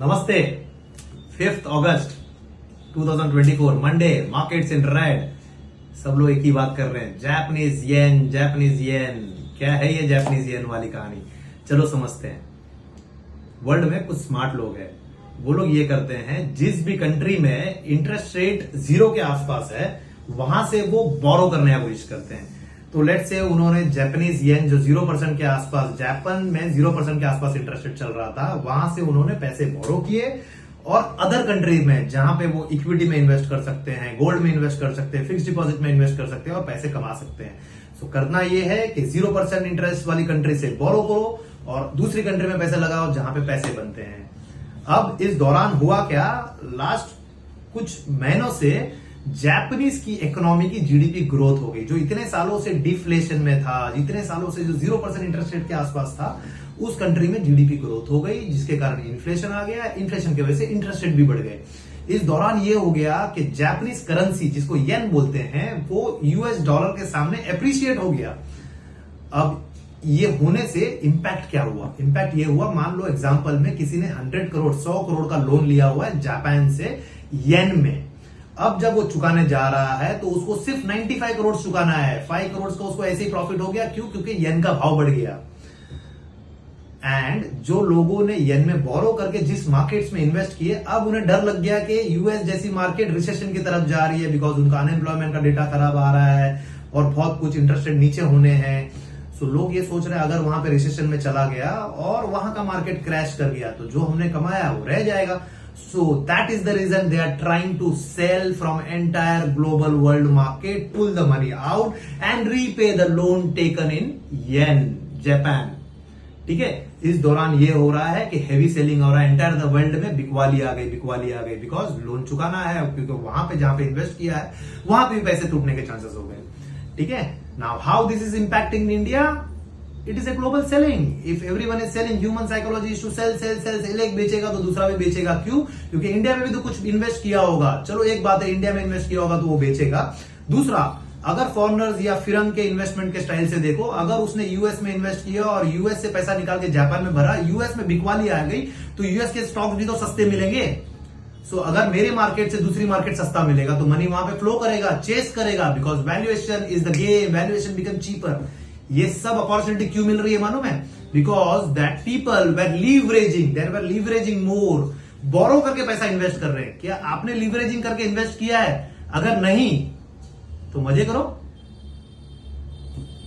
नमस्ते। 5 अगस्त 2024 Monday, markets in red. सब लोग एक ही बात कर रहे हैं, जापानीज येन, जापानीज येन। क्या है ये जापानीज येन वाली कहानी? चलो समझते हैं। वर्ल्ड में कुछ स्मार्ट लोग हैं, वो लोग ये करते हैं, जिस भी कंट्री में इंटरेस्ट रेट 0 के आसपास है वहां से वो बोरो करने की कोशिश करते हैं। तो लेट्स से उन्होंने जापानीज येन जो 0% के आसपास, जापान में 0% के आसपास इंटरेस्ट रेट चल रहा था, वहां से उन्होंने पैसे बोरो किए और अदर कंट्री में जहां पे वो इक्विटी में इन्वेस्ट कर सकते हैं, गोल्ड में इन्वेस्ट कर सकते हैं, फिक्स डिपॉजिट में इन्वेस्ट कर सकते हैं और पैसे कमा सकते हैं। सो करना ये है कि 0% इंटरेस्ट वाली कंट्री से बोरो करो और दूसरी कंट्री में पैसे लगाओ जहां पे पैसे बनते हैं। अब इस दौरान हुआ क्या, लास्ट कुछ महीनों से जापानीज की इकोनॉमी की जीडीपी ग्रोथ हो गई। जो इतने सालों से डिफ्लेशन में था, इतने सालों से जो 0% इंटरेस्ट रेट के आसपास था, उस कंट्री में जीडीपी ग्रोथ हो गई, जिसके कारण इन्फ्लेशन आ गया। इन्फ्लेशन की वजह से इंटरेस्ट रेट भी बढ़ गए। इस दौरान ये हो गया कि जापानीज करेंसी, जिसको येन बोलते हैं, वो यूएस डॉलर के सामने एप्रिशिएट हो गया। अब ये होने से इंपैक्ट क्या हुआ? इंपैक्ट ये हुआ, मान लो एग्जांपल में किसी ने 100 करोड़ 100 करोड़ का लोन लिया हुआ है जापान से येन में। अब जब वो चुकाने जा रहा है तो उसको सिर्फ 95 करोड़ चुकाना है। 5 करोड़ का उसको ऐसे ही प्रॉफिट हो गया। क्यों? क्योंकि येन का भाव बढ़ गया। एंड जो लोगों ने येन में बोरो करके जिस मार्केट्स में इन्वेस्ट किए, अब उन्हें डर लग गया कि यूएस जैसी मार्केट रिसेशन की तरफ जा रही है, बिकॉज उनका अनएम्प्लॉयमेंट का डेटा खराब आ रहा है और बहुत कुछ इंटरेस्ट रेट नीचे होने हैं। सो लोग ये सोच रहे हैं, अगर वहां पे रिसेशन में चला गया और वहां का मार्केट क्रैश कर गया तो जो हमने कमाया वो रह जाएगा। So that is the reason they are trying to sell from entire global world market, pull the money out and repay the loan taken in yen, Japan। ठीक है, इस दौरान ये हो रहा है कि हेवी सेलिंग हो रहा है एंटायर द वर्ल्ड में। बिकवाली आ गई बिकॉज लोन चुकाना है, क्योंकि वहां पे जहां पे इन्वेस्ट किया है वहां पे भी पैसे टूटने के चांसेस हो गए। ठीक है, now how this is impacting India? It is a global selling. If everyone is selling, human psychology is to sell. एक बेचेगा तो दूसरा भी बेचेगा। क्यों? क्योंकि इंडिया में भी तो कुछ इन्वेस्ट किया होगा। चलो एक बात है, इंडिया में इन्वेस्ट किया होगा तो वो बेचेगा। दूसरा, अगर फॉरेनर्स या फिरंग के इन्वेस्टमेंट के स्टाइल से देखो, अगर उसने यूएस में इन्वेस्ट किया और यूएस से पैसा निकाल के जापान में भरा, यूएस में बिकवाली आ गई तो यूएस के स्टॉक्स भी तो सस्ते मिलेंगे। सो अगर मेरे मार्केट से दूसरी मार्केट सस्ता मिलेगा तो मनी वहां पे फ्लो करेगा, चेस करेगा, because valuation is the game, valuation become cheaper. ये सब अपॉर्चुनिटी क्यों मिल रही है मालूम है? Because that people were leveraging more. Borrow करके पैसा इन्वेस्ट कर रहे हैं। क्या आपने लीवरेजिंग करके इन्वेस्ट किया है? अगर नहीं तो मजे करो।